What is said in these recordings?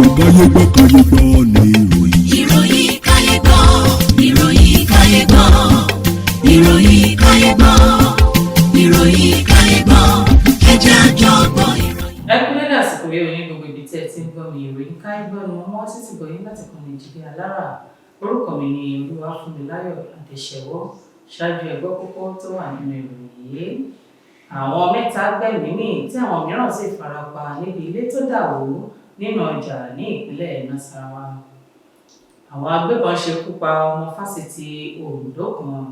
káyé gbọ́ ní ìròyìn. ìròyìn káyé gbọ́, ìròyìn káyé gbọ́, ìròyìn káyé gbọ́, ìròyìn káyé gbọ́, ẹ jẹ́ a jọ gbọ́ ìròyìn. ẹ kú lẹ́dà àsìkò yìí ní gbogbo ibi tí ẹ ti ń gbọ́ mi. ìròyìn káyé gbọ́ ni wọ́n mọ́ títí gbọ́ yín láti kan Nàìjíríà lára. Orúkọ mi ni Olúwafúnmiláyọ̀ Adéṣẹ́wọ́. Ṣáájú ẹ gbọ́ kókó tó wà nínú ìròyìn yìí. Àwọn mẹ́ta gbẹ̀mí mì tí àwọn mìíràn sì farapa níbi ilé tó dà wó nínú ọjà ní ìpínlẹ̀ Nasarawa. Àwọn agbébọn ṣekú pa ọmọ fásitì Oǹdó kan.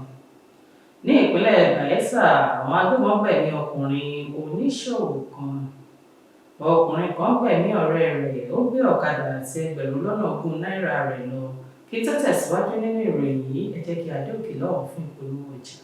Ní ìpínlẹ̀ Bayelsa, àwọn agbébọn gbẹ̀mí ọkùnrin oníṣòwò kan. Ọkùnrin kan gbẹ̀mí ọ̀rẹ́ rẹ̀, ó gbé ọ̀kadà àti ẹgbẹ̀rún lọ́nà ogún náírà rẹ̀ lọ. Kí tó tẹ̀síwájú nínú ìròyìn yìí, ẹ jẹ́ kí a dé òkè lọ́wọ́ fún ìpolówó ọjà.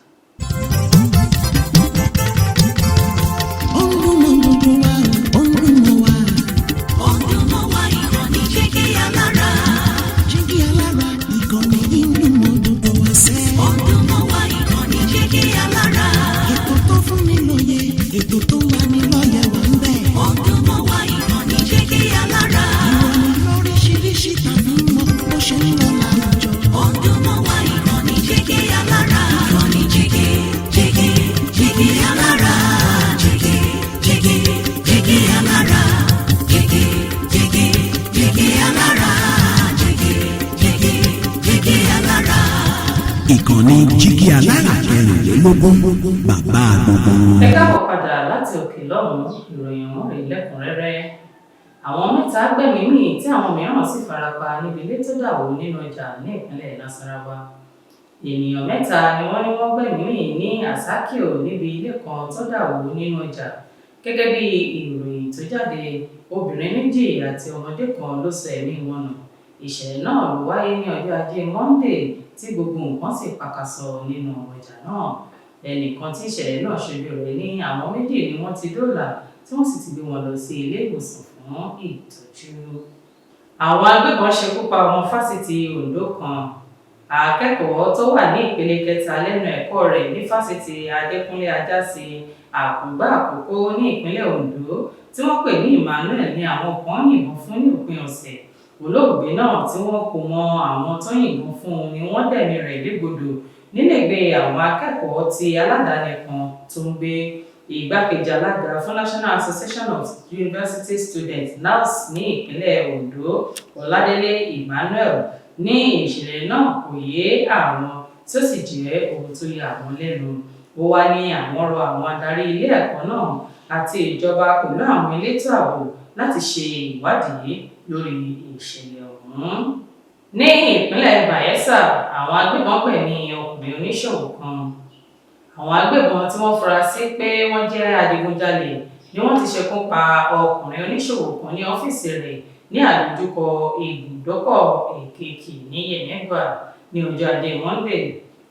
Ìkànnì Jígí Alára kẹrìnlélógún bàbá gbogbo. Ẹ káàbọ̀ padà láti òkè lọ́hùn-ún. Ìròyìn wọn rèé lẹ́kùnrẹ́rẹ́. Àwọn mẹ́ta gbẹ̀mí mì tí àwọn mìíràn sì farapa níbi ilé tó dà wó nínú ọjà ní ìpínlẹ̀ Nasarawa. Ènìyàn mẹ́ta ni wọ́n gbẹ̀mí mì ní Àsákíò níbi ilé kan tó dà wó nínú ọjà. Gẹ́gẹ́ bí ìròyìn tó jáde, obìnrin méjì àti ọmọdé kan ló sọ ẹ̀mí wọn nù. Ìṣẹ̀lẹ̀ náà ló wáyé ní ọjọ́ Ajé Monday tí gbogbo nǹkan sì pakasọ nínú ọjà náà. Ẹnìkan tí ìṣẹ̀lẹ̀ náà ṣojú rẹ̀ ní àwọn méjì ni wọ́n ti dóòlà tí wọ́n sì ti gbé wọn lọ sí ilé ìwòsàn fún ìtọ́jú. Àwọn agbébọn ṣekú pa ọmọ fásitì Oǹdó kan. Akẹ́kọ̀ọ́ tó wà ní ìpele kẹta lẹ́nu ẹ̀kọ́ rẹ̀ ní fásitì Adékúnlé Ajáṣe Àkùngbá Àkókó ní ìpínlẹ̀ Oǹdó tí wọ́n pè ní Emmanuel ní àwọn kan yìnbọn fún ní òpin ọ̀sẹ̀. Olóògbé náà tí wọ́n kò mọ àwọn tó yìnbọn fún un ni wọ́n dẹ̀mí rẹ̀ légbodò nílégbé àwọn akẹ́kọ̀ọ́ ti aládàáni kan tó ń gbé. Igbákejì alága fún National Association of University Students NAUS ní ìpínlẹ̀ Oǹdó, Ọládélé Emmanuel, ní ìṣẹ̀lẹ̀ náà kò yé àwọn tí ó sì jẹ́ ohun tó yà wọ́n lẹ́nu. Ó wá ní àwọn rọ àwọn adarí ilé ẹ̀kọ́ náà àti ìjọba pẹ̀lú àwọn elétò ààbò láti ṣe ìwádìí lórí ìṣẹ̀lẹ̀ ọ̀hún. Ní ìpínlẹ̀ Bayelsa, àwọn agbébọn gbẹ̀mí ọkùnrin oníṣòwò kan. Àwọn agbébọn tí wọ́n fura sí pé wọ́n jẹ́ adigunjalè ni wọ́n ti ṣekú pa ọkùnrin oníṣòwò kan ní ọ́fíìsì rẹ̀ ní àdójúkọ ibùdókọ̀ Èkèkì ní Yemegba ní ọjọ́ Ajé Monday.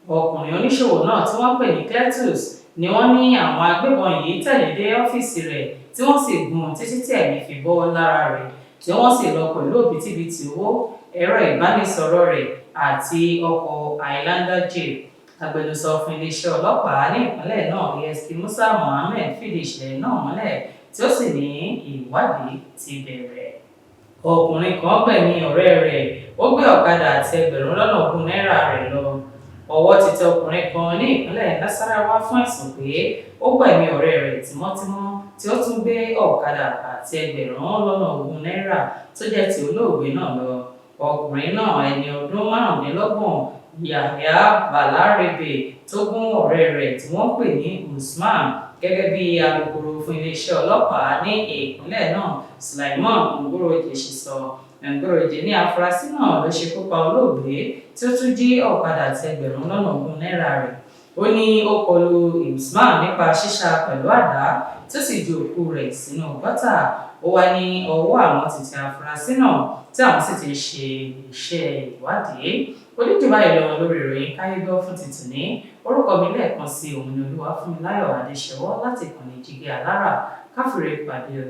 Ọkùnrin oníṣòwò náà tí wọ́n pè ní Cletus ni wọ́n ní àwọn agbébọn yìí tẹ̀lé dé ọ́fíìsì rẹ̀ tí wọ́n sì gún títí tí ẹ̀mí fi bọ́ lára rẹ̀, tí wọ́n sì lọ pẹ̀lú òbítíbitì owó, ẹ̀rọ ìbánisọ̀rọ̀ rẹ̀ àti ọkọ̀ Highlander jeep. Agbẹnusọ fún iléeṣẹ́ ọlọ́pàá ní ìpínlẹ̀ náà ASP Musa Mohammed fìdí ìṣẹ̀lẹ̀ náà múlẹ̀ tí ó sì ní ìwádìí ti bẹ̀rẹ̀. Ọkùnrin kan gbẹ̀mí ọ̀rẹ́ rẹ̀, ó gbé ọ̀kadà àti ẹgbẹ̀rún lọ́nà ogún náírà rẹ̀ lọ. Ọwọ́ ti tẹ ọkùnrin kan ní ìpínlẹ̀ Nasarawa fún ẹ̀sùn pé ó gbẹ̀mí ọ̀rẹ́ rẹ̀ tímọ́tímọ́ tí ó tún gbé ọ̀kadà àti ẹgbẹ̀rún lọ́nà ogún náírà tó jẹ́ ti olóògbé náà lọ. Ọkùnrin náà, ẹni ọdún márùnlélọ́gbọ̀n, Yahya Balarabe, tó gún ọ̀rẹ́ rẹ̀ tí wọ́n pè ní Usman, gẹ́gẹ́ bí alukoro fún iléeṣẹ́ ọlọ́pàá ní ìpínlẹ̀ náà Sulaiman Ngoroje ṣe sọ. Ngoroje ní afurasí náà ló ṣekú pa olóògbé tí ó tún jí ọ̀kadà àti ẹgbẹ̀rún lọ́nà ogún náírà rẹ̀. Ó ní ó kọlu Usman nípa ṣíṣá pẹ̀lú àdá tó sì ju òkú rẹ̀ sínú gọ́tà. Ó wá ní ọwọ́ àwọn ti tẹ afurasí náà tí àwọn sì ti ṣe iṣẹ́ ìwádìí. Onídìí báyìí lọ lórí ìròyìn káyé gbọ́ fún ti tòní. Orúkọ mi lẹ́ẹ̀kan sí òun ni Olúwafúnmiláyọ̀ Adéṣẹ́wọ́ láti ìkànnì Jígí Alára. Káfíńrè pàdé o.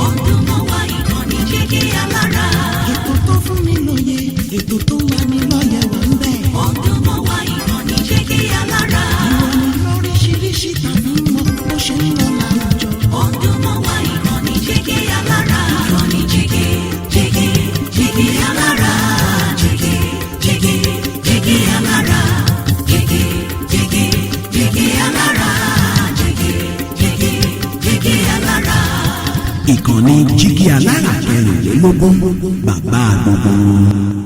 Ìkànnì Jígí Alára. Ètò tó fún mi lóye. ìkànnì jígí alára kẹrìnlélógún bàbá gbogbo.